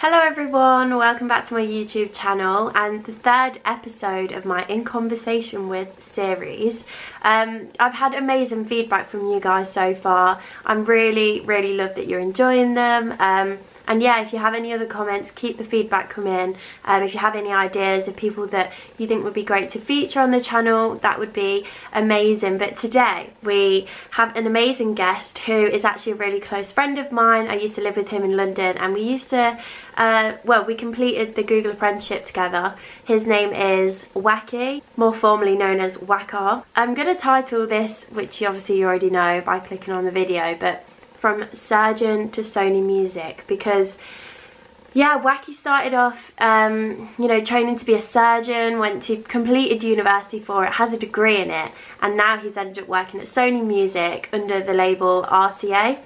Hello everyone, welcome back to my YouTube channel and the third episode of my In Conversation With series. I've had amazing feedback from you guys so far. I'm really love that you're enjoying them. And yeah, if you have any other comments, keep the feedback coming. If you have any ideas of people that you think would be great to feature on the channel, that would be amazing. But today we have an amazing guest who is actually a really close friend of mine. I used to live with him in London and we used to, we completed the Google apprenticeship together. His name is Wacky, more formally known as Waqar. I'm going to title this, which obviously you already know by clicking on the video, but from surgeon to Sony music, because yeah, Wacky started off training to be a surgeon, completed university for it, has a degree in it, and now he's ended up working at Sony Music under the label RCA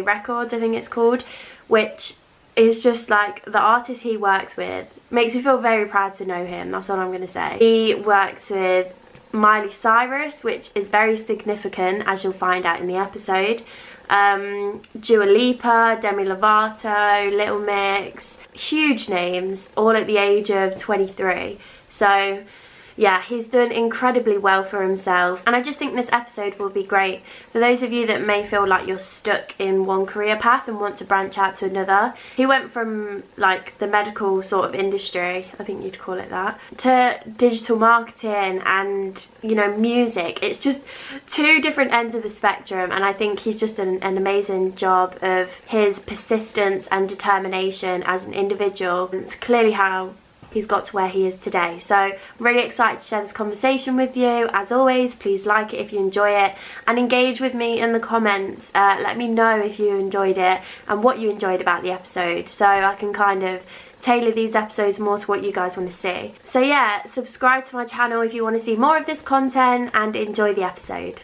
Records, I think it's called, which is just like the artist he works with makes me feel very proud to know him. That's all I'm going to say. He works with Miley Cyrus, which is very significant, as you'll find out in the episode. Dua Lipa, Demi Lovato, Little Mix, huge names, all at the age of 23. So yeah, he's done incredibly well for himself, and I just think this episode will be great for those of you that may feel like you're stuck in one career path and want to branch out to another. He went from like the medical sort of industry, I think you'd call it that, to digital marketing and, you know, music. It's just two different ends of the spectrum, and I think he's just done an amazing job of his persistence and determination as an individual. It's clearly how he's got to where he is today. So I'm really excited to share this conversation with you. As always, please like it if you enjoy it and engage with me in the comments. Let me know if you enjoyed it and what you enjoyed about the episode, so I can kind of tailor these episodes more to what you guys want to see. So yeah, subscribe to my channel if you want to see more of this content, and enjoy the episode.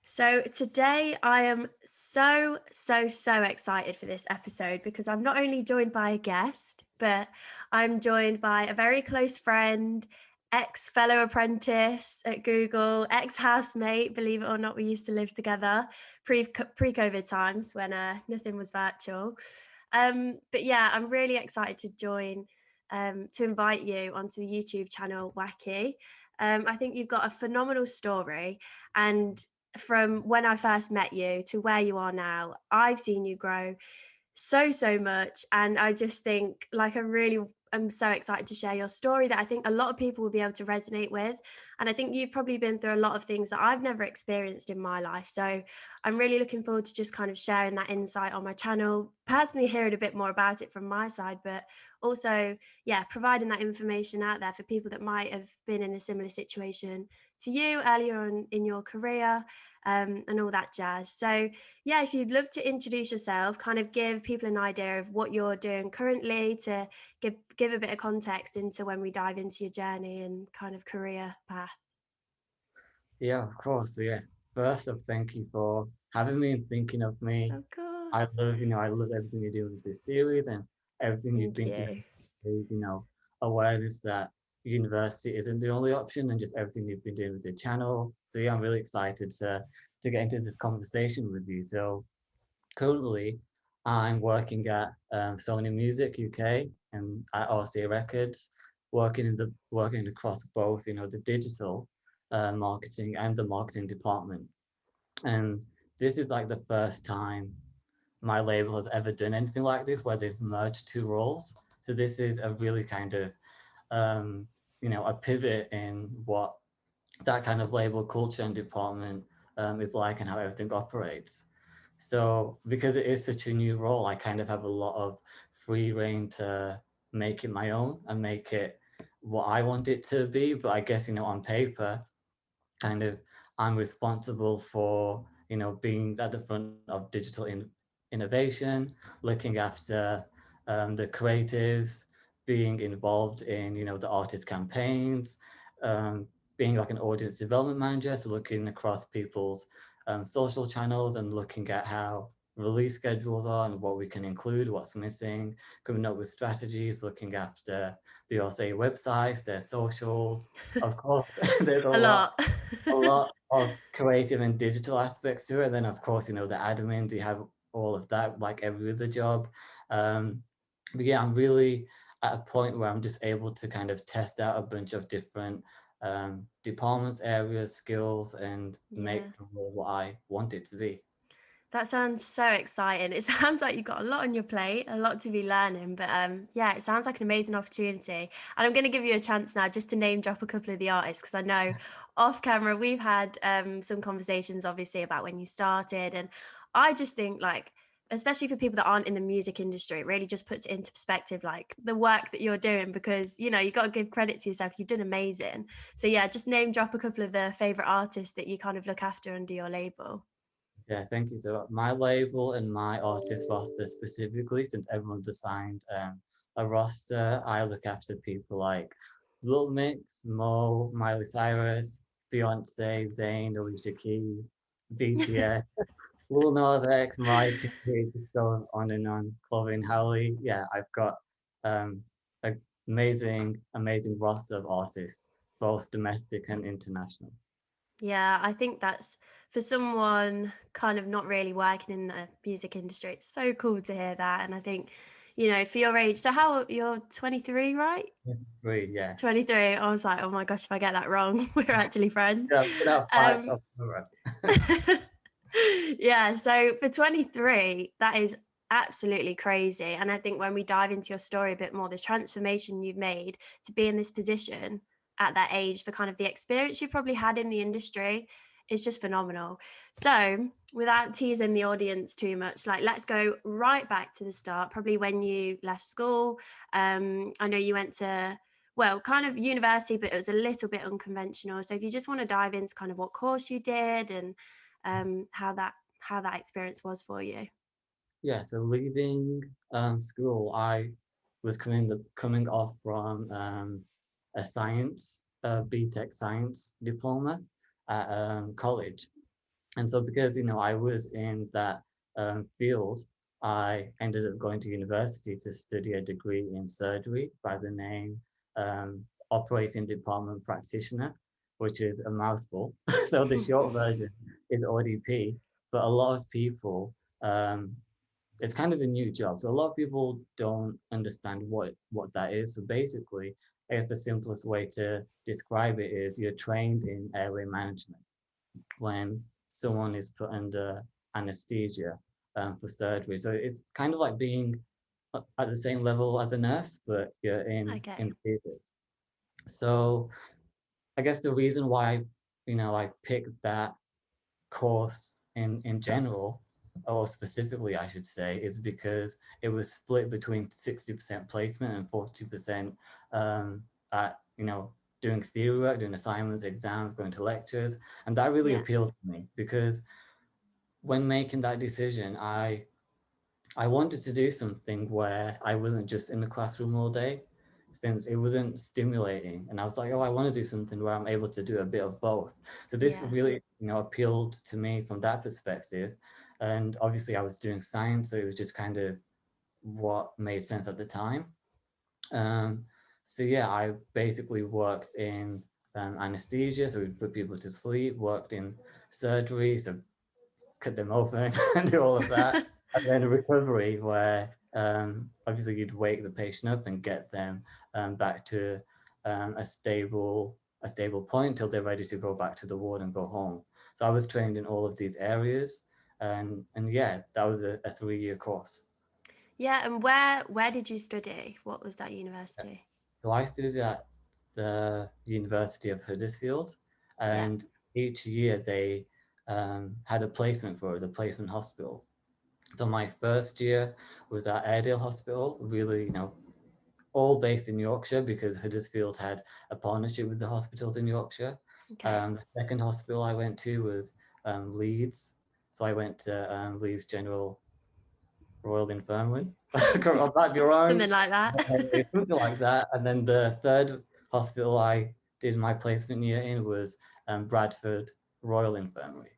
So today I am so excited for this episode, because I'm not only joined by a guest, but I'm joined by a very close friend, ex-fellow apprentice at Google, ex-housemate, believe it or not. We used to live together pre-COVID times when nothing was virtual. But yeah, I'm really excited to invite you onto the YouTube channel Wacky. I think you've got a phenomenal story, and from when I first met you to where you are now, I've seen you grow so much, and I just think, like, I'm so excited to share your story that I think a lot of people will be able to resonate with. And I think you've probably been through a lot of things that I've never experienced in my life, so I'm really looking forward to just kind of sharing that insight on my channel, personally hearing a bit more about it from my side, but also, yeah, providing that information out there for people that might have been in a similar situation to you earlier on in your career, and all that jazz. So yeah, if you'd love to introduce yourself, kind of give people an idea of what you're doing currently, to give a bit of context into when we dive into your journey and kind of career path. Yeah, of course. So, yeah. First off, thank you for having me and thinking of me. Of course. I love everything you're doing with this series and everything you've Thank been doing you. is, awareness that university isn't the only option, and just everything you've been doing with the channel. So yeah, I'm really excited to get into this conversation with you. So currently, I'm working at Sony Music UK and at RCA Records, working across both, the digital marketing and the marketing department. And this is like the first time my label has ever done anything like this, where they've merged two roles. So this is a really kind of, a pivot in what that kind of label culture and department is like, and how everything operates. So because it is such a new role, I kind of have a lot of free reign to make it my own and make it what I want it to be. But I guess, on paper, kind of I'm responsible for, being at the front of digital innovation, looking after the creatives, being involved in, the artist campaigns, being like an audience development manager, so looking across people's social channels and looking at how release schedules are and what we can include, what's missing, coming up with strategies, looking after the RCA websites, their socials. Of course, there's A lot. a lot of creative and digital aspects to it. And then, of course, you know, the admins, you have all of that, like every other job. But yeah, I'm really at a point where I'm just able to kind of test out a bunch of different departments, areas, skills, and Yeah. make the role what I want it to be. That sounds so exciting. It sounds like you've got a lot on your plate, a lot to be learning. But yeah, it sounds like an amazing opportunity. And I'm going to give you a chance now just to name drop a couple of the artists, because I know off camera we've had some conversations, obviously, about when you started. And I just think, like, especially for people that aren't in the music industry, it really just puts it into perspective, like the work that you're doing, because, you know, you got to give credit to yourself. You've done amazing. So yeah, just name drop a couple of the favorite artists that you kind of look after under your label. Yeah, thank you. So my label and my artist roster specifically, since everyone's assigned a roster, I look after people like Little Mix, Mo, Miley Cyrus, Beyonce, Zayn, Alicia Keys, BTS, Lil Nas X, Mariah Carey, just going on and on, Chloe and Halle. Yeah, I've got um, an amazing roster of artists, both domestic and international. Yeah, I think that's for someone kind of not really working in the music industry. It's so cool to hear that. And I think, you know, for your age, so how you're 23, right? Three, yes. 23. I was like, oh my gosh, if I get that wrong, we're actually friends. Yeah, without five Um, of the yeah, so for 23, that is absolutely crazy. And I think when we dive into your story a bit more, the transformation you've made to be in this position at that age, for kind of the experience you probably had in the industry, is just phenomenal. So without teasing the audience too much, like, let's go right back to the start, probably when you left school. I know you went to, well, kind of university, but it was a little bit unconventional. So if you just want to dive into kind of what course you did and how that experience was for you. Yeah, so leaving school, I was coming off from a science, BTech science diploma at college. And so because, you know, I was in that field, I ended up going to university to study a degree in surgery by the name operating department practitioner, which is a mouthful. So the short version is ODP. But a lot of people, it's kind of a new job. So a lot of people don't understand what that is. So basically, I guess the simplest way to describe it is you're trained in airway management when someone is put under anesthesia for surgery. So it's kind of like being at the same level as a nurse, but you're in Okay. theaters. So I guess the reason why, you know, I picked that course in general, or specifically, I should say, is because it was split between 60% placement and 40% at, you know, doing theory work, doing assignments, exams, going to lectures. And that really Yeah. appealed to me because when making that decision, I wanted to do something where I wasn't just in the classroom all day, since it wasn't stimulating. And I was like, oh, I want to do something where I'm able to do a bit of both. So this Yeah. really, you know, appealed to me from that perspective. And obviously I was doing science, so it was just kind of what made sense at the time. Um, so yeah, I basically worked in anesthesia, so we put people to sleep, worked in surgery, so cut them open and do all of that. And then recovery, where obviously you'd wake the patient up and get them back to a stable point till they're ready to go back to the ward and go home. So I was trained in all of these areas, and yeah, that was a 3-year course. Yeah. And where did you study? What was that university? So I studied at the University of Huddersfield, Yeah. and each year they had a placement for us, a placement hospital. So my first year was at Airedale Hospital, really, you know, all based in Yorkshire because Huddersfield had a partnership with the hospitals in Yorkshire. Okay. The second hospital I went to was Leeds. So I went to Leeds General Royal Infirmary. I might be wrong, Something like that. but something like that. And then the third hospital I did my placement year in was Bradford Royal Infirmary.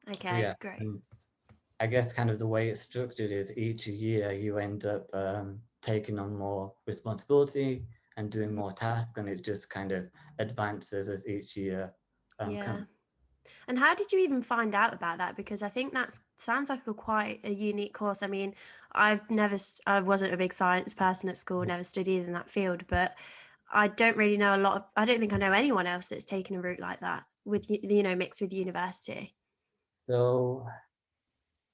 So Okay, yeah, great. and I guess kind of the way it's structured is each year you end up taking on more responsibility and doing more tasks, and it just kind of advances as each year Yeah. comes. And how did you even find out about that? Because I think that sounds like a quite a unique course. I mean, I wasn't a big science person at school, never studied in that field, but I don't really know a lot of, I don't think I know anyone else that's taken a route like that with, mixed with university. So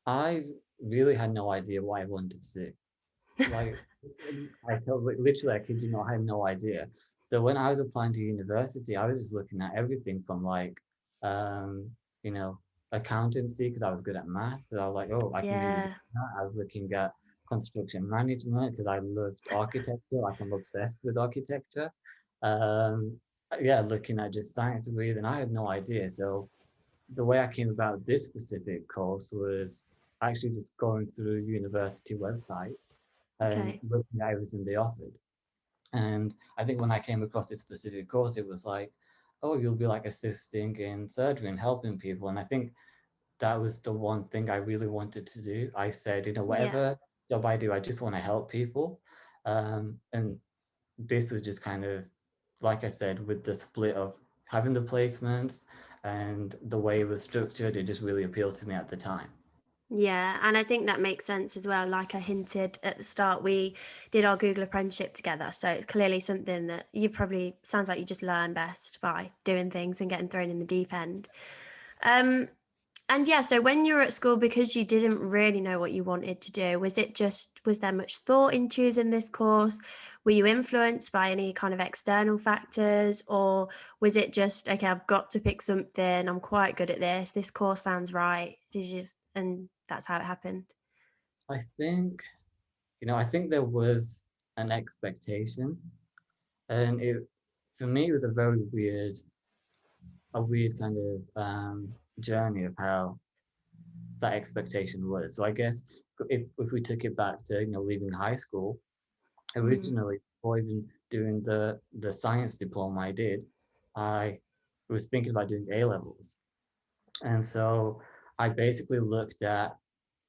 I really had no idea what I wanted to do. Like literally, I kid you not, I had no idea. So when I was applying to university, I was just looking at everything from like, um, you know, accountancy because I was good at math. So I was like, oh, I can really do Yeah. that. I was looking at construction management because I loved architecture. Like I'm obsessed with architecture. Um, yeah, looking at just science degrees, and I had no idea. So the way I came about this specific course was actually just going through university websites and Okay. looking at everything they offered. And I think when I came across this specific course, it was like, oh, you'll be like assisting in surgery and helping people. And I think that was the one thing I really wanted to do. I said, Yeah. whatever job I do, I just want to help people. And this was just kind of, like I said, with the split of having the placements and the way it was structured, it just really appealed to me at the time. Yeah, and I think that makes sense as well. Like I hinted at the start, we did our Google apprenticeship together. So it's clearly something that you probably sounds like you just learn best by doing things and getting thrown in the deep end. Um, and yeah, so when you were at school, because you didn't really know what you wanted to do, was there much thought in choosing this course? Were you influenced by any kind of external factors, or was it just, okay, I've got to pick something, I'm quite good at this course sounds right? Did you just, and that's how it happened? I think, I think there was an expectation, and for me, it was a weird kind of journey of how that expectation was. So I guess if we took it back to, leaving high school, Mm, originally, before even doing the science diploma I did, I was thinking about doing A levels. And so I basically looked at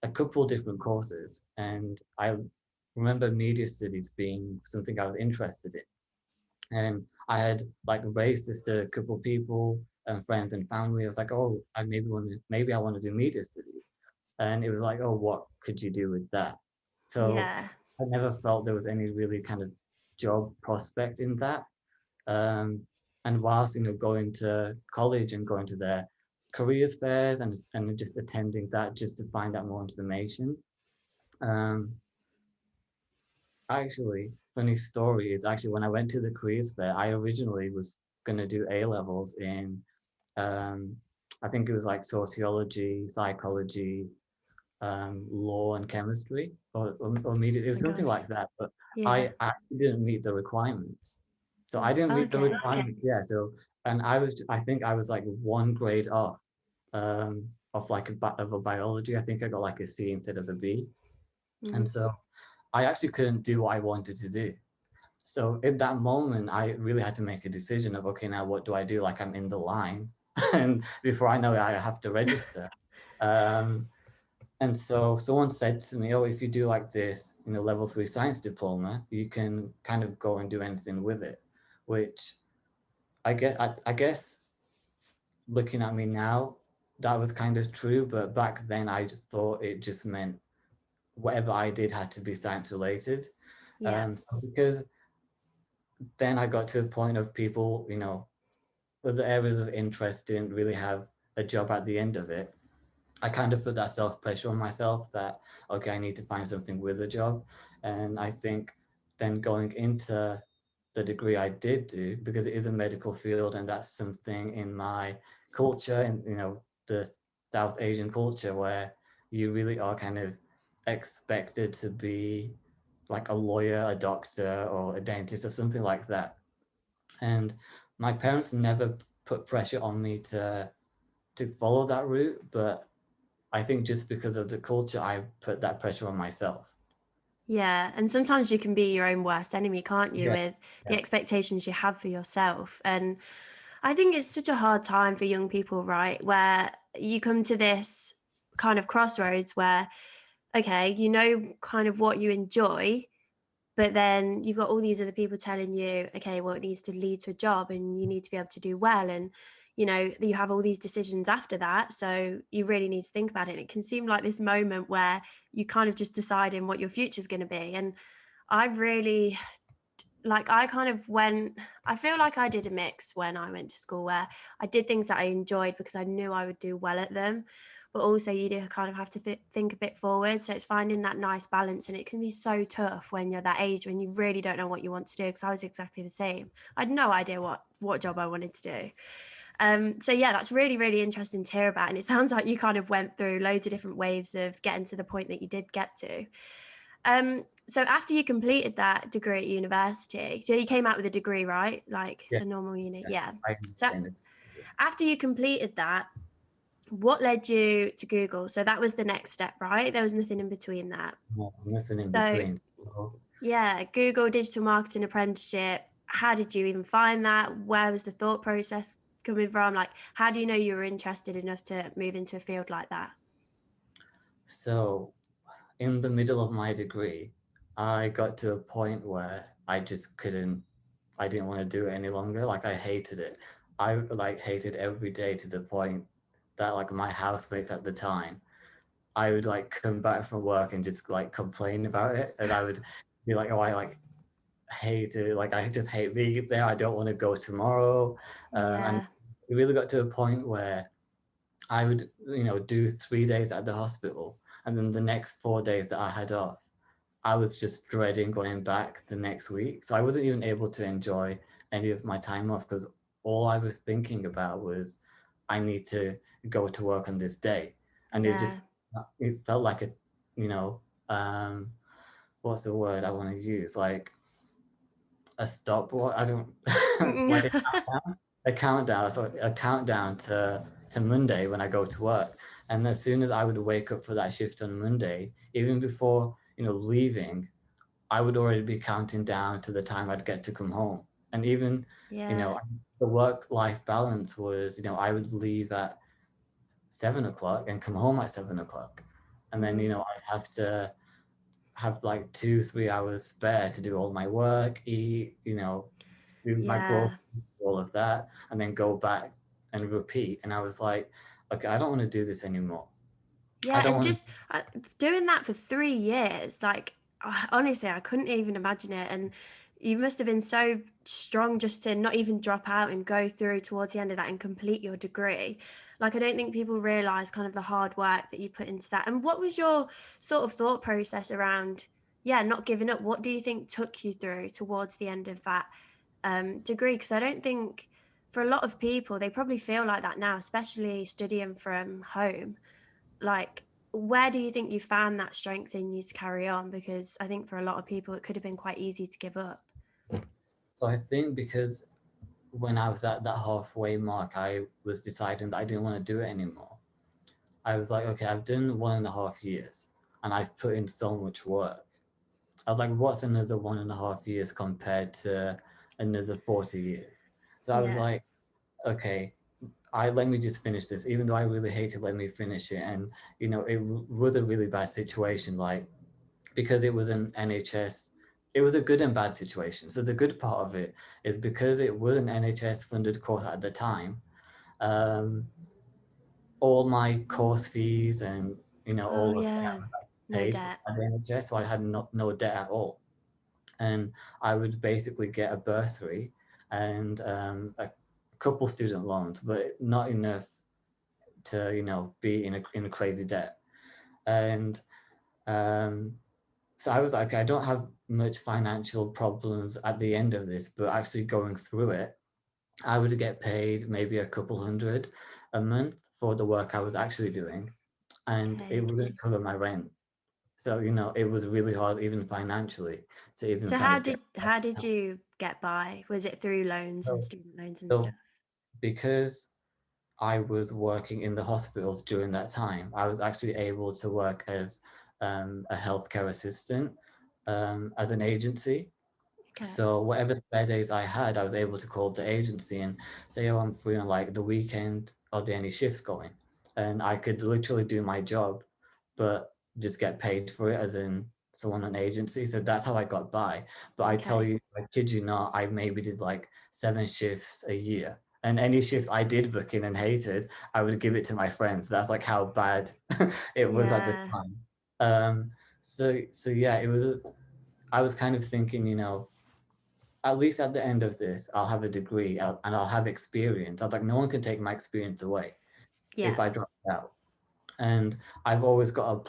a couple different courses, and I remember media studies being something I was interested in. And I had like raised this to a couple of people and friends and family. I was like, oh, maybe I want to do media studies. And it was like, oh, what could you do with that? So yeah. I never felt there was any really kind of job prospect in that. Um, and whilst, going to college and going to their careers fairs and just attending that just to find out more information. Um, Actually, funny story is actually when I went to the careers fair, I originally was going to do A levels in, um, I think it was like sociology, psychology, law, and chemistry, or media. It Oh was my something gosh. like that, but Yeah. I actually didn't meet the requirements. So I didn't meet the Okay. requirements. Yeah. So, and I think I was like one grade off like of a biology. I think I got like a C instead of a B. And Mm, so I actually couldn't do what I wanted to do. So in that moment, I really had to make a decision of, okay, now what do I do? Like I'm in the line, and before I know it, I have to register. Um, and so someone said to me, oh, if you do like this, level 3 science diploma, you can kind of go and do anything with it, which I guess looking at me now, that was kind of true. But back then I just thought it just meant whatever I did had to be science related. yeah. So because then I got to a point of people, other areas of interest didn't really have a job at the end of it. I kind of put that self pressure on myself that, okay, I need to find something with a job. And I think then going into the degree I did do, because it is a medical field and that's something in my culture and, the South Asian culture where you really are kind of expected to be like a lawyer, a doctor, or a dentist, or something like that. And my parents never put pressure on me to follow that route, but I think just because of the culture, I put that pressure on myself. Yeah, and sometimes you can be your own worst enemy, can't you, Yeah, with the yeah, expectations you have for yourself. And I think it's such a hard time for young people, right, where you come to this kind of crossroads where, okay, you know, kind of what you enjoy, but then you've got all these other people telling you, okay, well, it needs to lead to a job and you need to be able to do well. And, you know, you have all these decisions after that. So you really need to think about it. And it can seem like this moment where you kind of just deciding what your future is going to be. And I really, like, I kind of went, I feel like I did a mix when I went to school where I did things that I enjoyed because I knew I would do well at them. But also you do kind of have to think a bit forward. So it's finding that nice balance. And it can be so tough when you're that age, when you really don't know what you want to do. Because I was exactly the same. I had no idea what job I wanted to do. So yeah, that's really, really interesting to hear about. And it sounds like you kind of went through loads of different waves of getting to the point that you did get to. So after you completed that degree at university, so you came out with a degree, right? Like Yeah. a normal uni. Yeah. I So understand it. after you completed that, what led you to Google? So that was the next step, right? There was nothing in between that. No, nothing in So between. So, yeah, Google Digital Marketing Apprenticeship. How did you even find that? Where was the thought process coming from? Like, how do you know you were interested enough to move into a field like that? so in the middle of my degree, I got to a point where I just couldn't, I didn't want to do it any longer. Like I hated it. I like hated every day to the point that like my housemates at the time, I would like come back from work and just like complain about it. And I would be like, oh, I like hate it. Like I just hate being there. I don't want to go tomorrow. And Yeah, it really got to a point where I would, do 3 days at the hospital. And then the next 4 days that I had off, I was just dreading going back the next week. So I wasn't even able to enjoy any of my time off because all I was thinking about was I need to go to work on this day. And yeah. it felt like a, you know, um, what's the word I want to use? Like a stopwatch. I don't like a countdown. I thought a countdown to Monday when I go to work. And as soon as I would wake up for that shift on Monday, even before, leaving, I would already be counting down to the time I'd get to come home. And even, you Yeah, know, the work-life balance was, I would leave at 7 o'clock and come home at 7 o'clock. And then, I'd have to have like 2, 3 hours spare to do all my work, eat, do my yeah. groceries, all of that, and then go back and repeat. And I was like, okay, I don't want to do this anymore. I Yeah, don't and want to. just doing that for 3 years, like honestly, I couldn't even imagine it. And you must have been so strong just to not even drop out and go through towards the end of that and complete your degree. Like, I don't think people realize kind of the hard work that you put into that. And what was your sort of thought process around, yeah, not giving up? What do you think took you through towards the end of that degree? Because I don't think for a lot of people, they probably feel like that now, especially studying from home. Like, where do you think you found that strength in you to carry on? Because I think for a lot of people it could have been quite easy to give up. So I think because when I was at that halfway mark, I was deciding that I didn't want to do it anymore. I was like, okay, I've done 1.5 years and I've put in so much work. I was like, what's another 1.5 years compared to another 40 years? So I was Yeah, like, okay, I let me just finish this, even though I really hate it, let me finish it. And, it was a really bad situation, like, because it was an NHS, it was a good and bad situation. So the good part of it is because it was an NHS funded course at the time, um, all my course fees and, oh all of yeah, that no paid debt. by the NHS. So I had no debt at all. And I would basically get a bursary and a couple student loans, but not enough to be in a crazy debt. And um, so I was like, I don't have much financial problems at the end of this, but actually going through it, I would get paid maybe a couple hundred a month for the work I was actually doing, and it Okay. wouldn't cover my rent. So it was really hard, even financially, to even So kind of get. how did you get by? Was it through loans and So, student loans and stuff? so because I was working in the hospitals during that time, I was actually able to work as a healthcare assistant as an agency. Okay. So whatever spare days I had, I was able to call the agency and say, "Oh, I'm free on like the weekend. Are there any shifts going?" and I could literally do my job, but just get paid for it as in someone on agency. So that's how I got by. But I tell Okay. you, I kid you not, I maybe did like 7 shifts a year. And any shifts I did book in and hated, I would give it to my friends. That's like how bad it was at the Yeah. time. Um, so yeah, I was kind of thinking, at least at the end of this, I'll have a degree and I'll have experience. I was like, no one can take my experience away if Yeah. I drop out. And I've always got a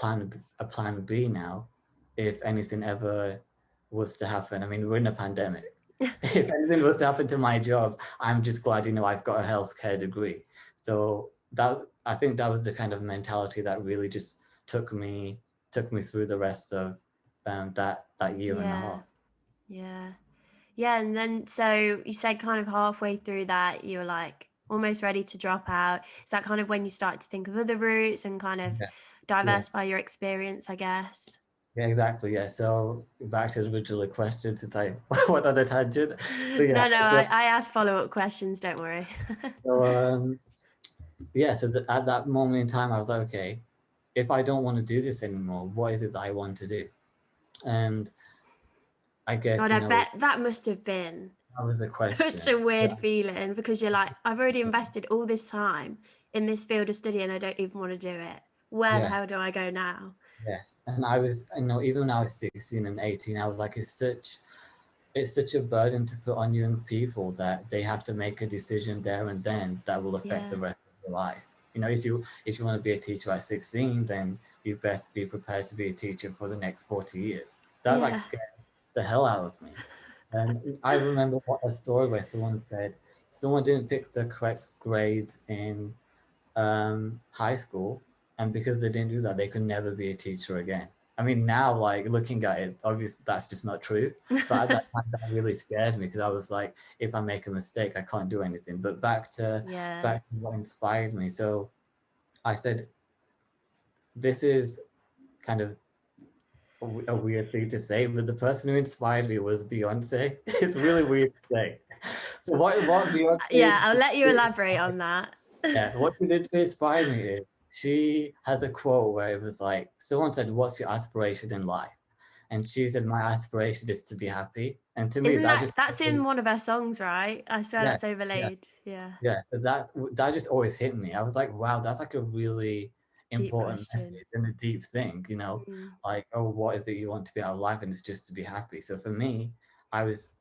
plan B now, if anything ever was to happen. I mean, we're in a pandemic. If anything was to happen to my job, I'm just glad, I've got a healthcare degree. So I think that was the kind of mentality that really just took me through the rest of that year and a Yeah. half. Yeah. Yeah, and then so you said kind of halfway through that you were like almost ready to drop out. Is that kind of when you started to think of other routes and kind of Yeah. Yes. diversify your experience, I guess? Yeah, exactly. Yeah. So back to the original question, since I went on a tangent. So yeah. No, So, I asked follow-up questions, don't worry. so yeah. So at that moment in time, I was like, okay, if I don't want to do this anymore, what is it that I want to do? And I God, guess, I bet that must have been that was the such question. a Yeah. weird feeling because you're like, I've already invested all this time in this field of study and I don't even want to do it. Where the Yes. hell do I go now? Yes. And I was, even when I was 16 and 18, I was like, it's such a burden to put on young people that they have to make a decision there and then that will affect the Yeah. rest of their life. If you want to be a teacher at 16, then you best be prepared to be a teacher for the next 40 years. That like Yeah. scared the hell out of me. And I remember a story where someone said someone didn't pick the correct grades in high school, and because they didn't do that, they could never be a teacher again. I mean, now, like looking at it, obviously that's just not true. But at that time, that really scared me because I was like, if I make a mistake, I can't do anything. But Yeah. back to what inspired me. So I said, this is kind of a weird thing to say, but the person who inspired me was Beyonce. It's really weird to say. So what Yeah, Beyonce I'll let you elaborate on that. yeah, what she did to inspire me is she had a quote where it was like, someone said, "What's your aspiration in life?" And she said, "My aspiration is to be happy." And to me, Isn't that just that's in one of her songs, right? I swear yeah, that's yeah, overlaid. Yeah. yeah. That just always hit me. I was like, wow, that's like a really Deep important question. message and a deep thing, Mm. like, oh, what is it you want to be out of life? And it's just to be happy. So for me, I was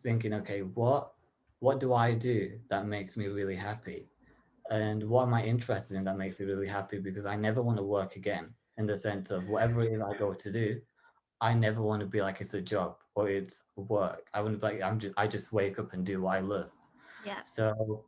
thinking, okay, what do I do that makes me really happy? And what am I interested in that makes me really happy? Because I never want to work again, in the sense of whatever it is I go to do, I never want to be like it's a job or it's work. I want to be like I just wake up and do what I love. Yeah. So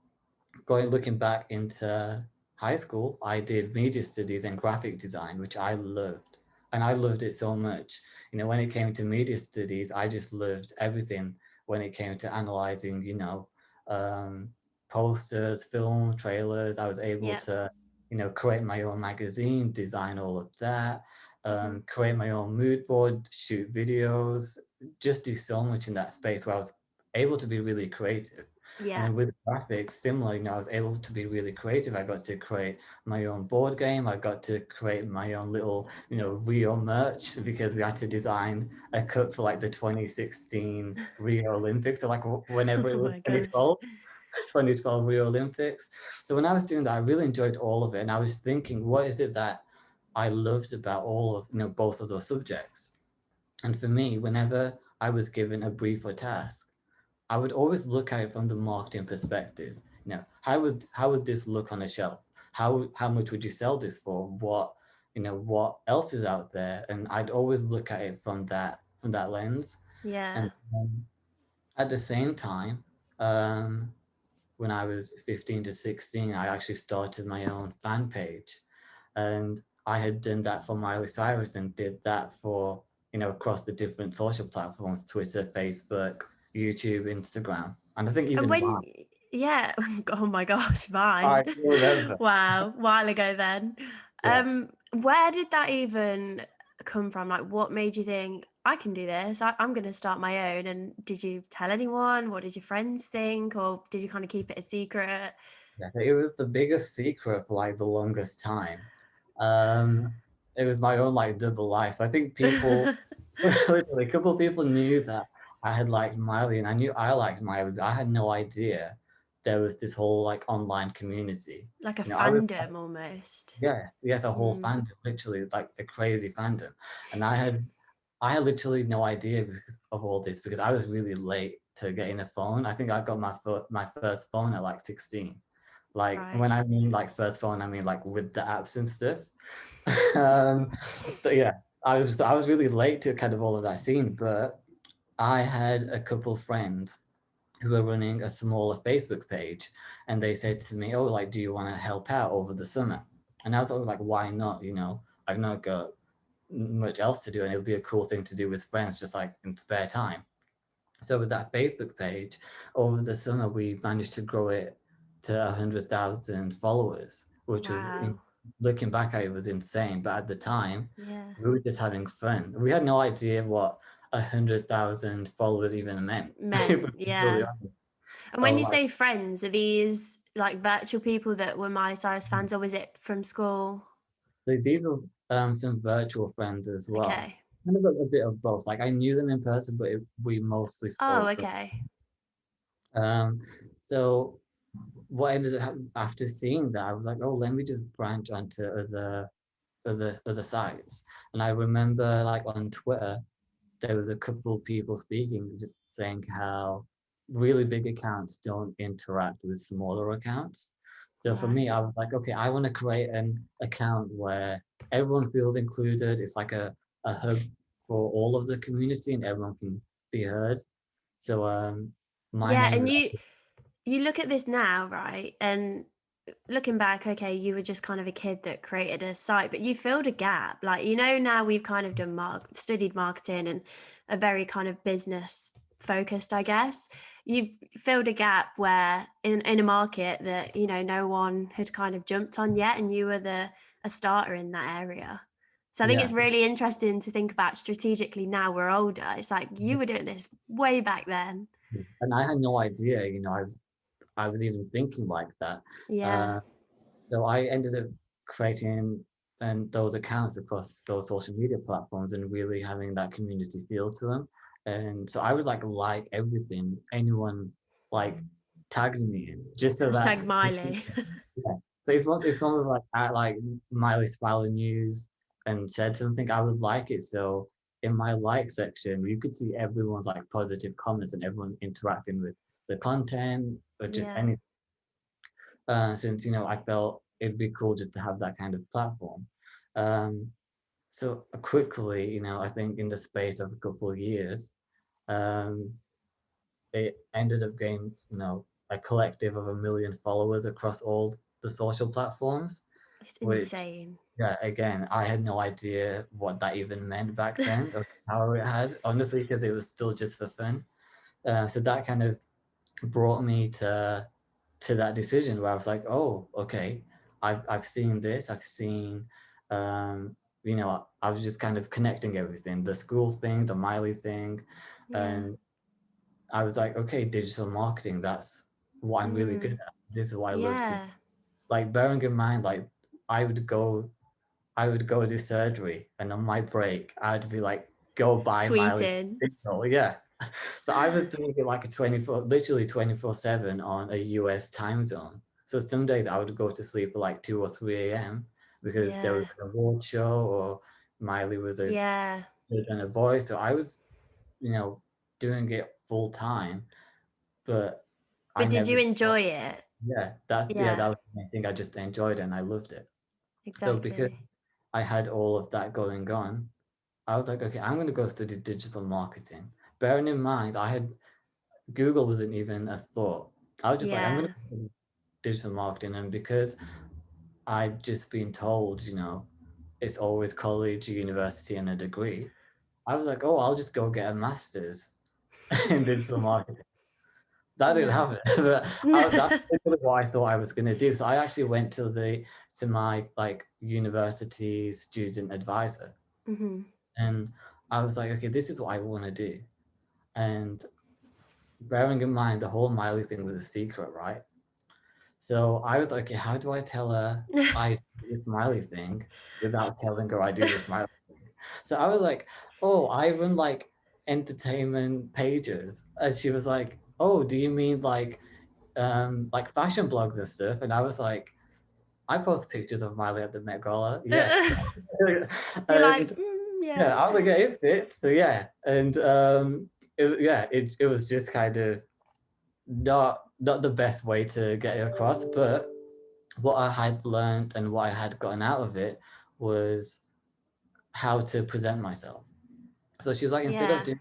looking back into high school, I did media studies and graphic design, which I loved. And I loved it so much. When it came to media studies, I just loved everything when it came to analyzing, um, posters, film, trailers. I was able Yeah. to, create my own magazine, design all of that, Hmm. create my own mood board, shoot videos, just do so much in that space where I was able to be really creative. And Yeah. then with graphics, similar, I was able to be really creative. I got to create my own board game. I got to create my own little, Rio merch because we had to design a cup for like the 2016 Rio Olympics, or like whenever it Oh was my gosh. 2012 Rio Olympics. So when I was doing that, I really enjoyed all of it. And I was thinking, what is it that I loved about all of, both of those subjects? And for me, whenever I was given a brief or task, I would always look at it from the marketing perspective. How would this look on a shelf? How much would you sell this for? What else is out there? And I'd always look at it from that lens. And Yeah. at the same time, um, when I was 15 to 16, I actually started my own fan page, and I had done that for Miley Cyrus and did that for across the different social platforms: Twitter, Facebook, YouTube, Instagram, and I think And even when, Vine. yeah, oh my gosh, Vine. I can remember. Wow, while ago then. Yeah. Where did that even come from? Like, what made you think I can do this? I'm going to start my own. And did you tell anyone? What did your friends think, or did you kind of keep it a secret? Yeah, it was the biggest secret for like the longest time. Um, it was my own like double life. So I think people, literally, a couple of people knew that I had liked Miley, and I knew I liked Miley, but I had no idea there was this whole like online community. Like a You know, I was fandom almost. yeah, yes, a whole Mm, fandom, literally like a crazy fandom, and I had literally no idea because of all this because I was really late to getting a phone. I think I got my first phone at like 16. Like right. when I mean like first phone, I mean like with the apps and stuff. um, but yeah, I was really late to kind of all of that scene. But I had a couple friends who were running a smaller Facebook page, and they said to me, "Oh, like, do you want to help out over the summer?" And I was always like, "Why not? You know, I've not got much else to do, and it would be a cool thing to do with friends, just like in spare time." So with that Facebook page, over the summer we managed to grow it to 100,000 followers, which was Wow. looking back at it was insane. But at the time, Yeah. we were just having fun. We had no idea what 100,000 followers even meant. If Men. we're completely Yeah. honest. And when Oh, you like say friends, are these like virtual people that were Miley Cyrus fans, or was it from school? so these were some virtual friends as well. Okay. Kind of a bit of both. Like I knew them in person, but we mostly Oh, spoke. okay. Um, so what ended up after seeing that, I was like, oh, let me just branch onto other sites. And I remember like on Twitter, there was a couple people speaking, just saying how really big accounts don't interact with smaller accounts. So for Right. me, I was like, okay, I want to create an account where everyone feels included. It's like a hub for all of the community and everyone can be heard. So my Yeah, name and is you look at this now, right? And looking back, okay, you were just kind of a kid that created a site, but you filled a gap. Like, now we've kind of done studied marketing and are very kind of business focused, I guess. You've filled a gap where in a market that, no one had kind of jumped on yet, and you were a starter in that area. So I think it's yes. really interesting to think about strategically now we're older. It's like you were doing this way back then. And I had no idea, you know, I was even thinking like that. Yeah. Uh, so I ended up creating and those accounts across those social media platforms and really having that community feel to them. And so I would like everything anyone like tagged me in, just so that Hashtag Miley. yeah. So if someone was like at like Miley Smiley News and said something, I would like it. So in my like section, you could see everyone's like positive comments and everyone interacting with the content or just Yeah. anything. Since you know, I felt it'd be cool just to have that kind of platform. Um, so quickly, you know, I think in the space of a couple of years, um, it ended up getting, you know, a collective of 1 million followers across all the social platforms, It's which, insane. yeah, again, I had no idea what that even meant back then or the power it had, honestly, because it was still just for fun. So that kind of brought me to that decision where I was like, oh, okay, I've seen this, I've seen, you know, I was just kind of connecting everything, the school thing, the Miley thing, Yeah. and I was like, okay, digital marketing, that's what I'm really good Mm. at. This is what I love to do. Yeah. Like bearing in mind, like I would go, I would go do surgery, and on my break, I'd be like, go buy Miley Tweeting. signal, yeah. So I was doing it like a 24, literally 24/7 on a US time zone. So some days I would go to sleep at like 2 or 3 a.m. because there was Yeah. an award show or Miley was a Yeah. and a voice. So I was, you know, doing it full time, but I But did never you enjoy stopped. it? Yeah, Yeah. that was the main thing. I just enjoyed it and I loved it. So because Exactly. I had all of that going on, I was like, okay, I'm going to go study digital marketing. Bearing in mind, I had Google wasn't even a thought. I was just like, I'm going Yeah. to study digital marketing. And because I'd just been told, you know, it's always college, university, and a degree, I was like, oh, I'll just go get a master's in digital marketing. That didn't Yeah. happen, but that's literally what I thought I was going to do. So I actually went to my like university student advisor, hmm and I was like, okay, this is what I want to do. And bearing in mind the whole Miley thing was a secret, right? So I was like, okay, how do I tell her I do the smiley thing without telling her I do the smiley thing? So I was like, oh, I run like entertainment pages. And she was like, oh, do you mean like fashion blogs and stuff? And I was like, I post pictures of Miley at the Met Gala, yes. You're like, And yeah, yeah. I was like, yeah, it fits. So yeah. And it was just kind of not the best way to get it across, but what I had learned and what I had gotten out of it was how to present myself. So she was like, instead of Yeah.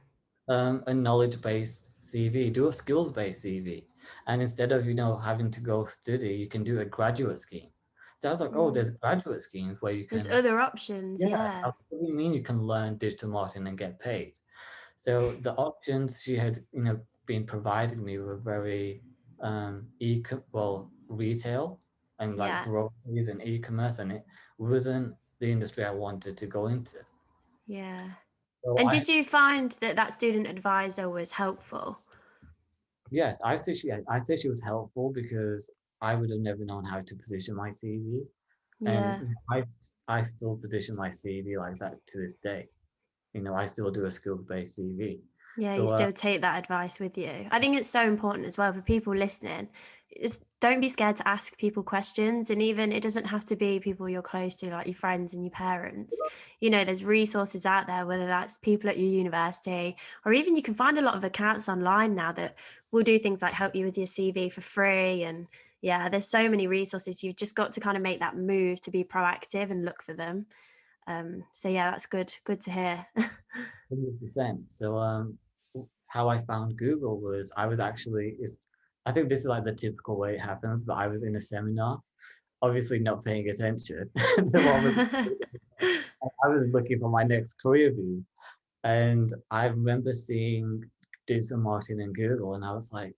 doing a knowledge-based CV, do a skills-based CV. And instead of, having to go study, you can do a graduate scheme. So I was like, oh, Mm. there's graduate schemes where you There's can, other options, yeah, yeah. what do you mean you can learn digital marketing and get paid? So the options she had, been provided me were very retail and like Yeah. groceries and e-commerce, and it wasn't the industry I wanted to go into. Yeah. So And did you find that that student advisor was helpful? yes, I say she was helpful because I would have never known how to position my CV, and Yeah. I still position my CV like that to this day. I still do a skills-based CV. Yeah, you So still take that advice with you. I think it's so important as well for people listening. Don't be scared to ask people questions. And even it doesn't have to be people you're close to, like your friends and your parents. There's resources out there, whether that's people at your university, or even you can find a lot of accounts online now that will do things like help you with your CV for free. And yeah, there's so many resources. You've just got to kind of make that move to be proactive and look for them. So yeah, that's good. Good to hear. 100%. So how I found Google was I think this is like the typical way it happens, but I was in a seminar, obviously not paying attention to what was I was looking for my next career move. And I remember seeing digital marketing in Google and I was like,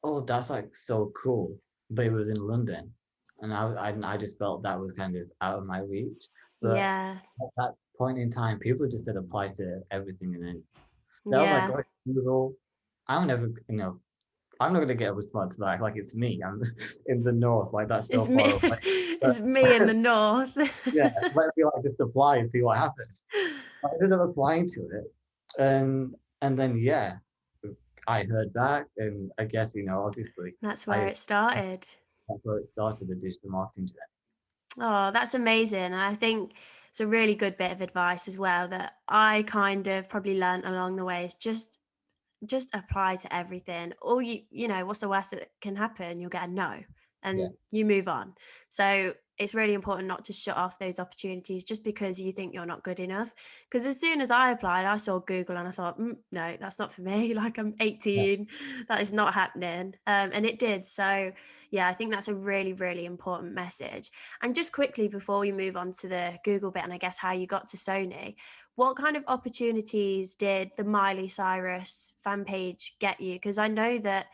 oh, that's like so cool. But it was in London. And I just felt that was kind of out of my reach. But Yeah. at that point in time, people just said apply to everything and anything. So I was like, Yeah. going to Google, I'm never, I'm not gonna get a response back. Like it's me. I'm in the north. Like that's It's so me. far away. But It's me in the north. yeah, let me like just apply and see what happens. I ended up applying to it, and then yeah, I heard back, and I guess obviously That's where I it started. that's where it started the digital marketing journey. Oh, that's amazing. And I think it's a really good bit of advice as well that I kind of probably learned along the way is just apply to everything. Or what's the worst that can happen? You'll get a no and Yes, you move on. So it's really important not to shut off those opportunities just because you think you're not good enough. Because as soon as I applied, I saw Google and I thought, no, that's not for me. Like I'm yeah, 18, that is not happening. And it did. So yeah, I think that's a really, really important message. And just quickly before we move on to the Google bit and I guess how you got to Sony, what kind of opportunities did the Miley Cyrus fan page get you? Because I know that,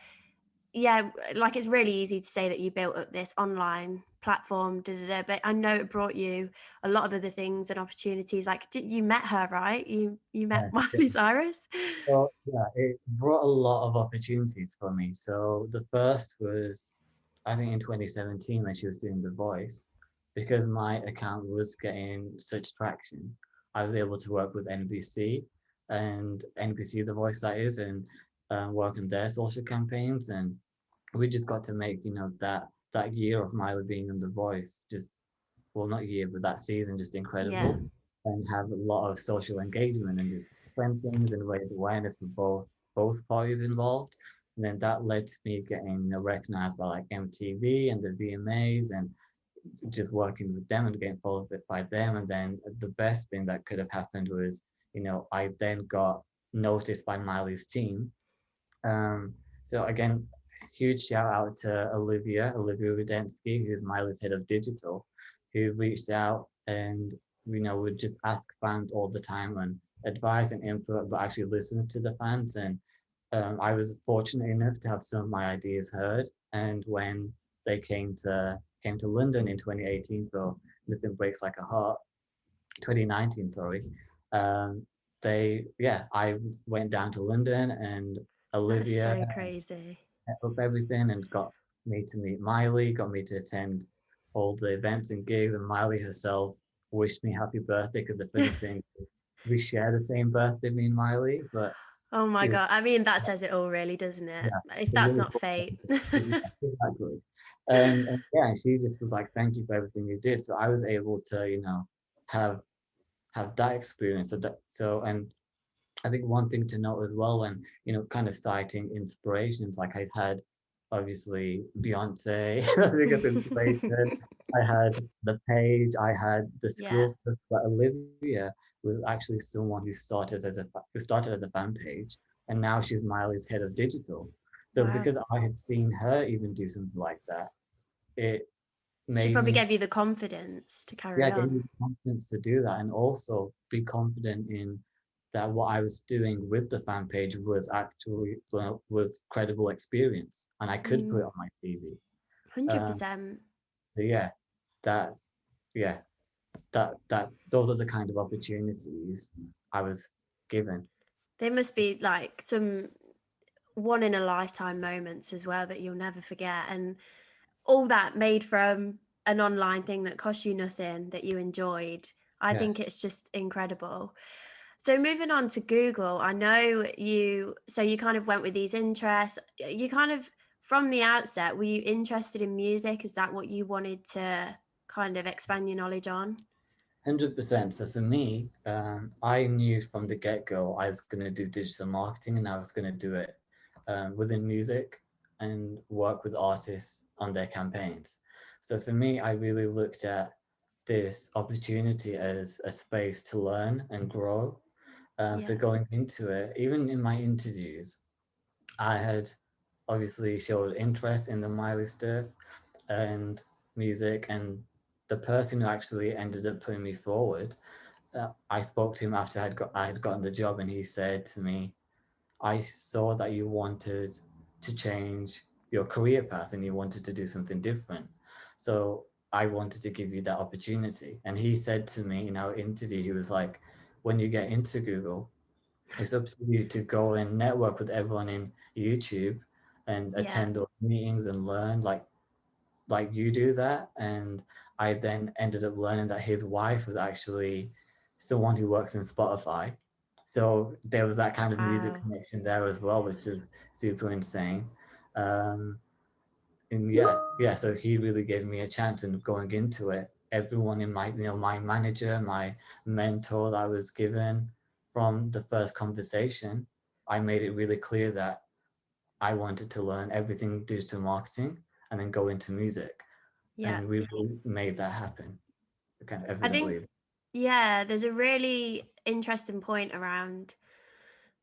yeah, like it's really easy to say that you built up this online platform, but I know it brought you a lot of other things and opportunities. Like, you met her, right? You met yes. Miley Cyrus? So yeah, it brought a lot of opportunities for me. So the first was, I think in 2017 when she was doing The Voice, because my account was getting such traction, I was able to work with NBC and NBC The Voice that is, and work on their social campaigns, and we just got to make that year of Miley being on The Voice just well not year but that season just Yeah, incredible and have a lot of social engagement and just friend things and raise awareness for both parties involved. And then that led to me getting recognized by like MTV and the VMAs and just working with them and getting followed by them. And then the best thing that could have happened was, I then got noticed by Miley's team. So again, huge shout out to Olivia Rudensky, who's Miley's head of digital, who reached out and would just ask fans all the time and advice and input, but actually listen to the fans. And I was fortunate enough to have some of my ideas heard. And when they came to London in 2018 for Nothing Breaks Like a Heart, 2019, sorry. Um, I went down to London and that's Olivia so crazy. set up everything and got me to meet Miley, got me to attend all the events and gigs, and Miley herself wished me happy birthday because the funny thing, we share the same birthday, me and Miley, but Oh my she was, God. I mean, that says it all, really, doesn't it? yeah, If it that's really not fate. yeah, exactly. And yeah, she just was like, "Thank you for everything you did." So I was able to, have have that experience. And I think one thing to note as well, when kind of citing inspirations, like I've had obviously Beyonce, I think of inspiration. I had the page, I had the school Yeah. stuff, but Olivia was actually someone who started as a fan page, and now she's Miley's head of digital. So Wow. because I had seen her even do something like that, it She made probably me, gave you the confidence to carry yeah, gave me on. the confidence to do that, and also be confident in that what I was doing with the fan page was actually, well, was credible experience, and I could put it Mm, on my CV. Um, 100%. so yeah, that's yeah, that those are the kind of opportunities I was given. They must be like some one in a lifetime moments as well that you'll never forget. And all that made from an online thing that cost you nothing that you enjoyed. I think Yes. it's just incredible. So moving on to Google, I know you kind of went with these interests. You kind of from the outset, were you interested in music? Is that what you wanted to kind of expand your knowledge on? 100%. So for me, I knew from the get-go I was going to do digital marketing, and I was going to do it within music and work with artists on their campaigns. So for me, I really looked at this opportunity as a space to learn and grow. So Yeah. going into it, even in my interviews, I had obviously showed interest in the Miley stuff and music, and the person who actually ended up putting me forward, I spoke to him after I had gotten the job, and he said to me, "I saw that you wanted to change your career path and you wanted to do something different, so I wanted to give you that opportunity." And he said to me in our interview, he was like, "When you get into Google, it's up to you to go and network with everyone in YouTube and Yeah. attend those meetings and learn like you do that." And I then ended up learning that his wife was actually someone who works in Spotify. So there was that kind of music Wow. connection there as well, which is super insane. Um, and yeah, so he really gave me a chance, and going into it, everyone in my manager, my mentor that I was given from the first conversation, I made it really clear that I wanted to learn everything digital marketing and then go into music. Yeah. And we really made that happen, kind of I think, evidently. yeah, there's a really interesting point around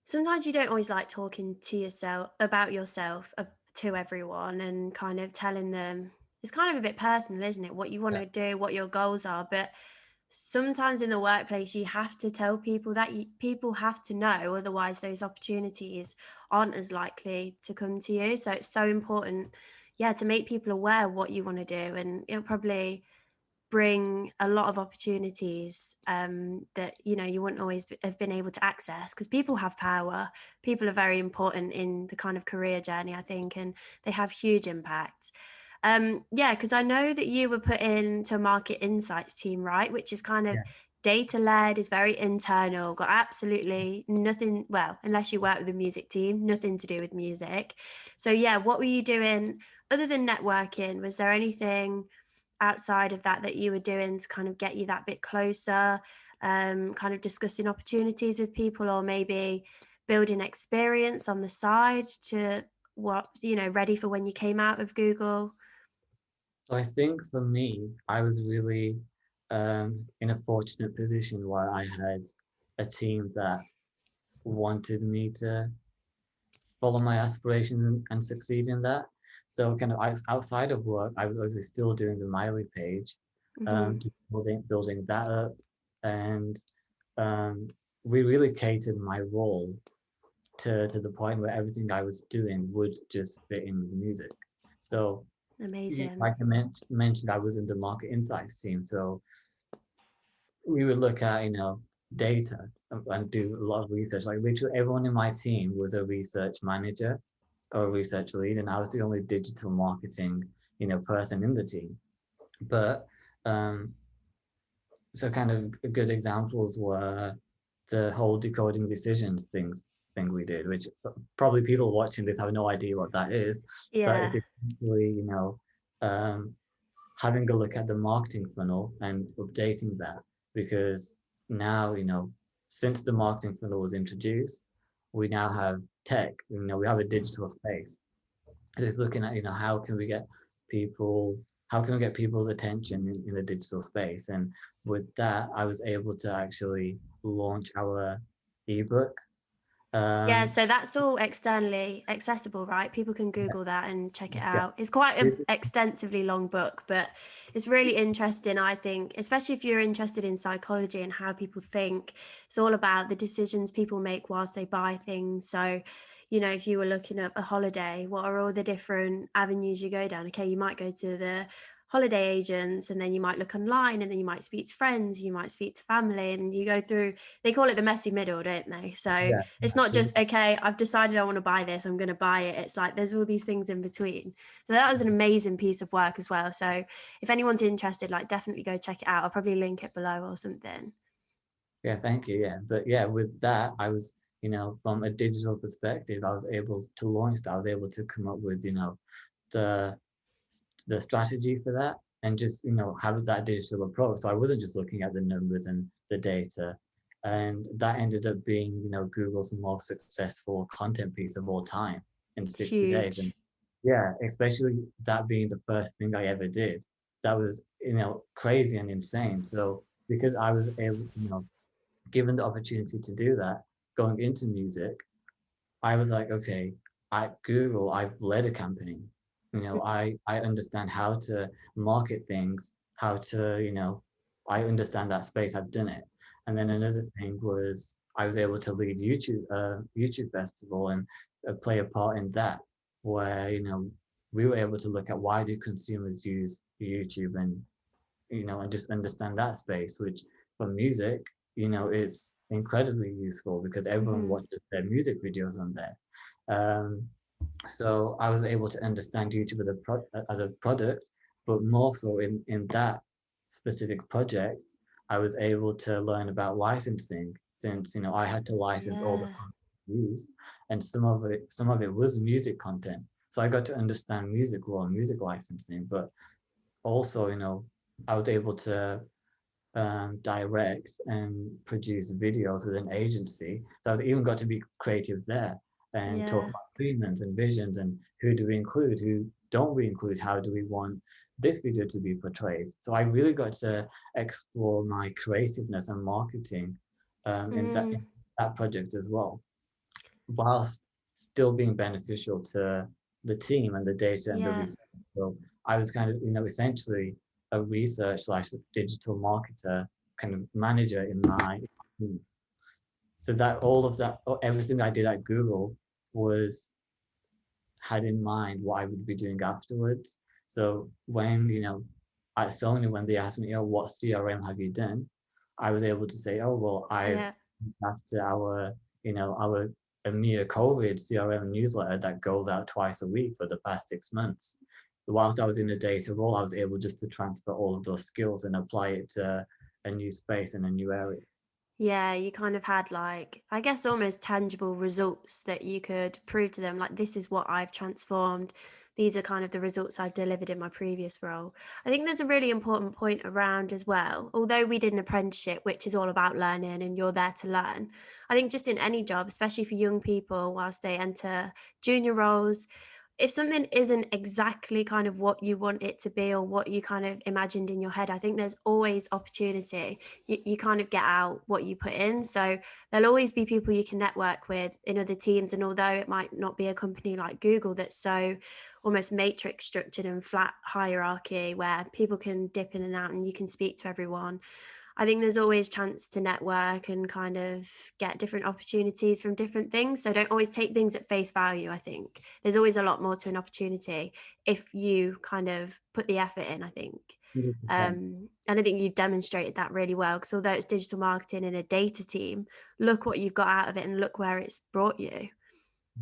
sometimes you don't always like talking to yourself about yourself to everyone and kind of telling them it's kind of a bit personal, isn't it? What you want Yeah, to do, what your goals are. But sometimes in the workplace, you have to tell people that people have to know, otherwise, those opportunities aren't as likely to come to you. So it's so important, yeah, to make people aware what you want to do. And it'll probably bring a lot of opportunities that you wouldn't always have been able to access because people have power. People are very important in the kind of career journey, I think, and they have huge impact. Yeah, because I know that you were put into a market insights team, right, which is kind of yeah. data led, is very internal, got absolutely nothing, well, unless you work with a music team, nothing to do with music. So yeah, what were you doing other than networking? Was there anything outside of that you were doing to kind of get you that bit closer, kind of discussing opportunities with people, or maybe building experience on the side to what ready for when you came out of Google? So I think for me, I was really in a fortunate position where I had a team that wanted me to follow my aspirations and succeed in that. So kind of outside of work, I was obviously still doing the Miley page, Hmm. just building that up, and um, we really catered my role to the point where everything I was doing would just fit in with the music. So Amazing. like I mentioned, I was in the market insights team, so we would look at data and do a lot of research. Like literally everyone in my team was a research manager. or research lead, and I was the only digital marketing, person in the team. But um, so kind of good examples were the whole decoding decisions thing we did, which probably people watching this have no idea what that is, but it's Yeah. essentially, um, having a look at the marketing funnel and updating that, because now, since the marketing funnel was introduced, we now have tech, we have a digital space. Just looking at, people, how can we get people's attention in the digital space? And with that, I was able to actually launch our ebook. Yeah, Um, so that's all externally accessible, right? People can Google that and check it yeah, out. It's quite an extensively long book, but it's really interesting, I think, especially if you're interested in psychology and how people think. It's all about the decisions people make whilst they buy things. So, if you were looking at a holiday, what are all the different avenues you go down? Okay, you might go to the holiday agents, and then you might look online, and then you might speak to friends, you might speak to family, and you go through, they call it the messy middle, don't they? So yeah, it's not just, okay, I've decided I want to buy this, I'm going to buy it. It's like there's all these things in between. So that was an amazing piece of work as well. So if anyone's interested, like, definitely go check it out. I'll probably link it below or something. yeah, thank you. Yeah, but yeah, with that, I was, from a digital perspective, I was able to launch that. I was able to come up with, the the strategy for that, and just, have that digital approach. So I wasn't just looking at the numbers and the data, and that ended up being, Google's most successful content piece of all time in 60 days. And Huge. yeah, especially that being the first thing I ever did. That was, crazy and insane. So because I was able, given the opportunity to do that, going into music, I was like, okay, at Google, I've led a campaign. I understand how to market things, how to, I understand that space. I've done it. And then another thing was I was able to lead YouTube festival and play a part in that, where, we were able to look at why do consumers use YouTube, and just understand that space, which for music, it's incredibly useful because everyone Mm-hmm. watches their music videos on there. Um, so I was able to understand YouTube as a product, but more so in that specific project, I was able to learn about licensing, since I had to license all the Yeah. content used, and some of it was music content. So I got to understand music law and music licensing, but also, I was able to direct and produce videos with an agency. So I've even got to be creative there and talk Yeah. about treatments and visions and who do we include, who don't we include, how do we want this video to be portrayed. So I really got to explore my creativeness and marketing in Mm. that project as well, whilst still being beneficial to the team and the data and the Yeah. research. So I was kind of, essentially a research slash digital marketer kind of manager in my team. So that all of that, everything I did at Google was had in mind what I would be doing afterwards. So when, at Sony, when they asked me, what CRM have you done? I was able to say, oh, well, I've Yeah. after our EMEA COVID CRM newsletter that goes out twice a week for the past 6 months. Whilst I was in the data role, I was able just to transfer all of those skills and apply it to a new space and a new area. Yeah, you kind of had, like, I guess, almost tangible results that you could prove to them, like, this is what I've transformed. These are kind of the results I've delivered in my previous role. I think there's a really important point around as well. Although we did an apprenticeship, which is all about learning and you're there to learn, I think just in any job, especially for young people, whilst they enter junior roles, if something isn't exactly kind of what you want it to be or what you kind of imagined in your head, I think there's always opportunity. You kind of get out what you put in. So there'll always be people you can network with in other teams. And although it might not be a company like Google that's so almost matrix structured and flat hierarchy where people can dip in and out and you can speak to everyone, I think there's always chance to network and kind of get different opportunities from different things. So don't always take things at face value. I think there's always a lot more to an opportunity if you kind of put the effort in, I think. 100%. And I think you've demonstrated that really well, because although it's digital marketing in a data team, look what you've got out of it and look where it's brought you.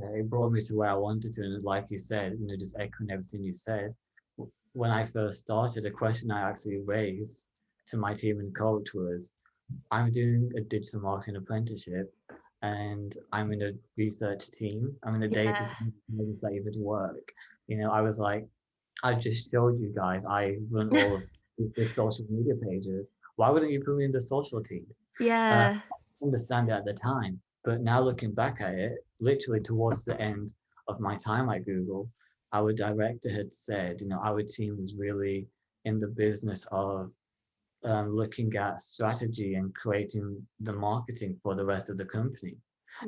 it brought me to where I wanted to. And like you said, just echoing everything you said, when I first started, a question I actually raised to my team and coach was, I'm doing a digital marketing apprenticeship and I'm in a research team. I'm in a data Yeah. team. How does that even work? I was like, I just showed you guys I run all of the social media pages. Why wouldn't you put me in the social team? I Yeah. understand it at the time, but now looking back at it, literally towards the end of my time at Google, our director had said, our team was really in the business of looking at strategy and creating the marketing for the rest of the company.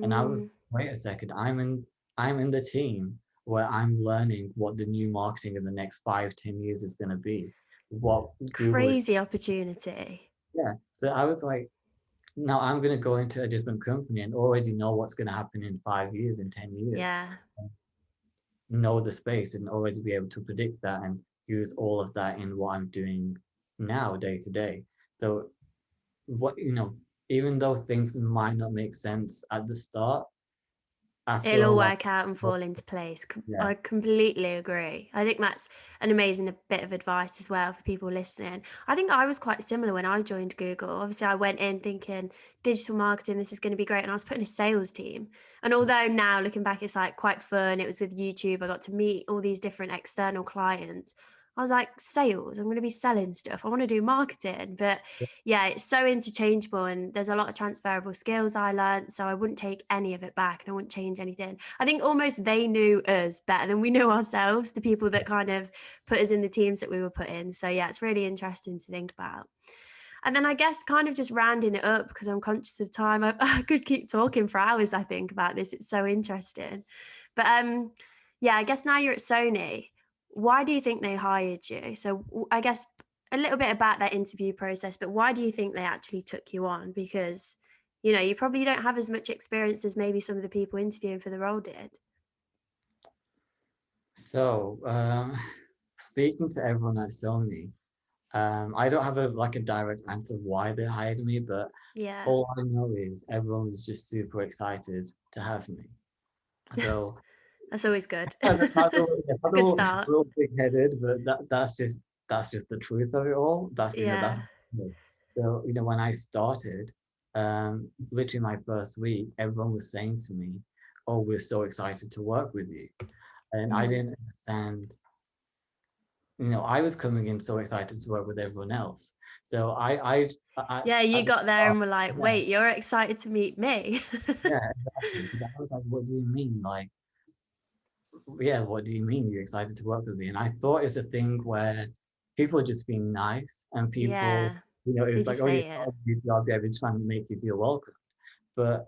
And I was, Mm. wait a second, I'm in the team where I'm learning what the new marketing in the next 5, 10 years is going to be. What Google is, Crazy opportunity. yeah. So I was like, now I'm going to go into a different company and already know what's going to happen in 5 years, in 10 years, Yeah. know the space and already be able to predict that and use all of that in what I'm doing now, day to day. So what even though things might not make sense at the start, after It'll a all while, work out and fall into place. yeah, I completely agree. I think that's an amazing bit of advice as well for people listening. I think I was quite similar when I joined Google. Obviously, I went in thinking digital marketing, this is going to be great. And I was put in a sales team. And although now looking back, it's like quite fun. It was with YouTube. I got to meet all these different external clients. I was like, sales, I'm going to be selling stuff. I want to do marketing. But yeah, it's so interchangeable and there's a lot of transferable skills I learned. So I wouldn't take any of it back and I wouldn't change anything. I think almost they knew us better than we knew ourselves, the people that kind of put us in the teams that we were put in. So yeah, it's really interesting to think about. And then I guess kind of just rounding it up because I'm conscious of time. I could keep talking for hours, I think, about this. It's so interesting. But yeah, I guess now you're at Sony. Why do you think they hired you? So I guess a little bit about that interview process, but why do you think they actually took you on? Because, you probably don't have as much experience as maybe some of the people interviewing for the role did. so speaking to everyone at Sony, I don't have a direct answer why they hired me, but Yeah. all I know is everyone was just super excited to have me. So That's always good. I'm Good a start. little big-headed, but that's just the truth of it all. That's Yeah. so when I started, literally my first week, everyone was saying to me, "Oh, we're so excited to work with you," and I Mm. didn't understand. I was coming in so excited to work with everyone else. So Yeah, you at the got there start, and were like, yeah, wait, you're excited to meet me. yeah, exactly. Because I was like, "What do you mean? Like, yeah, what do you mean you're excited to work with me?" And I thought it's a thing where people are just being nice and people, Yeah, they it's like, just "Oh, you say it. started a new job, yeah, we're trying to make you feel welcome." But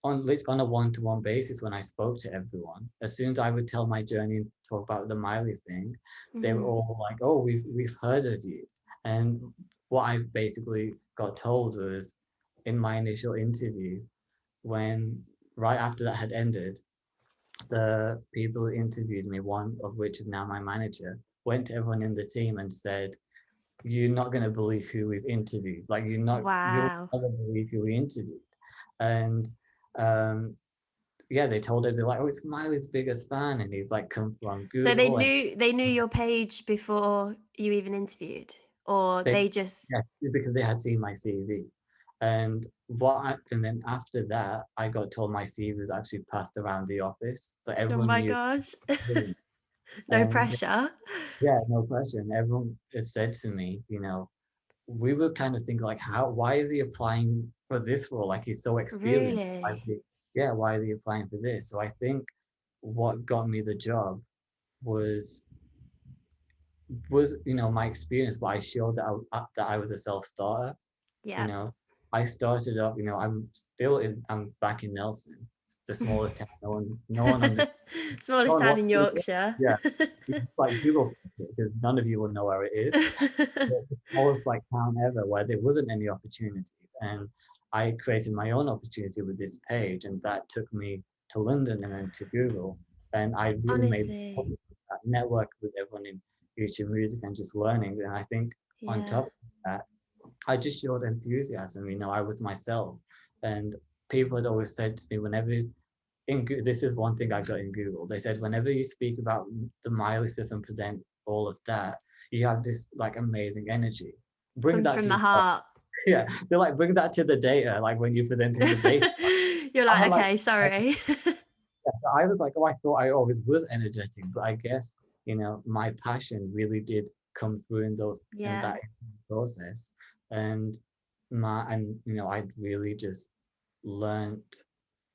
on a one-to-one basis, when I spoke to everyone, as soon as I would tell my journey and talk about the Miley thing, they were Hmm. all like, "Oh, we've heard of you." And what I basically got told was in my initial interview, when right after that had ended, the people who interviewed me, one of which is now my manager, went to everyone in the team and said, "You're not going to believe who we've interviewed. Like you'll Wow. never believe who we interviewed." And um, yeah, they told her, they're like, "Oh, it's Miley's biggest fan," and he's like come from So they Google, and knew they knew your page before you even interviewed, or they, they just, yeah, because they had seen my CV. And then after that, I got told my CV was actually passed around the office, so oh everyone my knew. gosh, no And pressure. yeah, no pressure. And everyone had said to me, we were kind of thinking like, why is he applying for this role? Like he's so experienced. Really? Yeah, why is he applying for this? So I think what got me the job was my experience, but I showed that I was a self-starter. You Yeah. know, I started up. I'm back in Nelson, the smallest town. No one on the no Smallest one town wants in to live there. Yorkshire. Yeah, it's like Google search it because none of you will know where it is. The smallest like town ever where there wasn't any opportunities, and I created my own opportunity with this page, and that took me to London and then to Google, and I really made Honestly, that network with everyone in future music and just learning. And I think on yeah. top of that, I just showed enthusiasm. I was myself, and people had always said to me whenever this is one thing I got in Google. They said whenever you speak about the Miley stuff and present all of that, you have this like amazing energy. Bring Comes that from to the yourself. heart. Yeah, they're like, bring that to the data, like when you're presenting the data. You're I'm like, like, okay, sorry. I was like, oh, I thought I always was energetic, but I guess, my passion really did come through in Yeah. that process. And I'd really just learned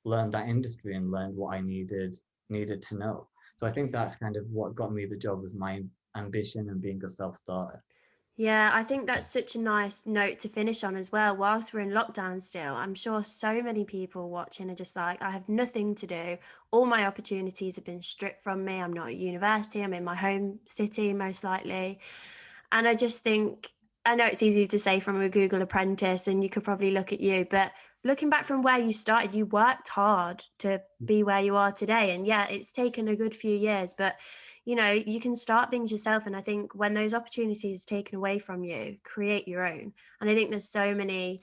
learned that industry and learned what I needed to know. So I think that's kind of what got me the job, was my ambition and being a self-starter. Yeah, I think that's such a nice note to finish on as well. Whilst we're in lockdown still, I'm sure so many people watching are just like, I have nothing to do. All my opportunities have been stripped from me. I'm not at university. I'm in my home city, most likely. And I just think, I know it's easy to say from a Google apprentice, and you could probably look at you, but looking back from where you started, you worked hard to be where you are today. And yeah, it's taken a good few years, but you can start things yourself. And I think when those opportunities are taken away from you, create your own. And I think there's so many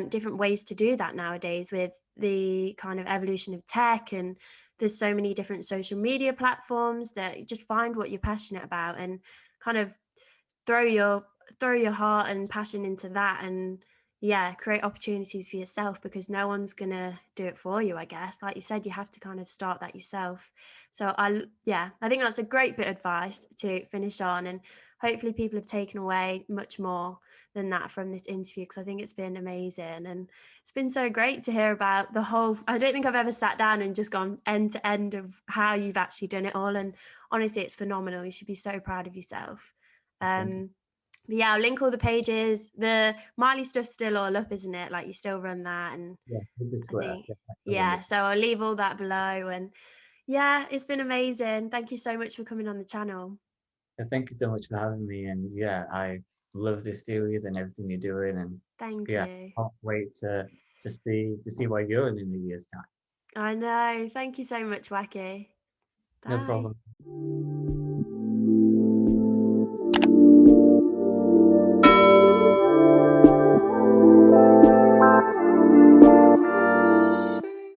different ways to do that nowadays with the kind of evolution of tech, and there's so many different social media platforms that you just find what you're passionate about and kind of throw your heart and passion into that, and yeah, create opportunities for yourself, because no one's gonna do it for you. I guess, like you said, you have to kind of start that yourself. So I think that's a great bit of advice to finish on, and hopefully people have taken away much more than that from this interview, because I think it's been amazing, and it's been so great to hear about the whole. I don't think I've ever sat down and just gone end to end of how you've actually done it all, and honestly, it's phenomenal. You should be so proud of yourself. Thank you. But yeah, I'll link all the pages. The Miley stuff's still all up, isn't it? Like, you still run that, and Yeah, with the I Twitter. think, Yeah, I still yeah. understand. So I'll leave all that below, and yeah, it's been amazing. Thank you so much for coming on the channel. And thank you so much for having me. And yeah, I love this series and everything you're doing. And Thank yeah, you. can't wait to see where you're in a year's time. I know. Thank you so much, Wacky. No Bye. problem.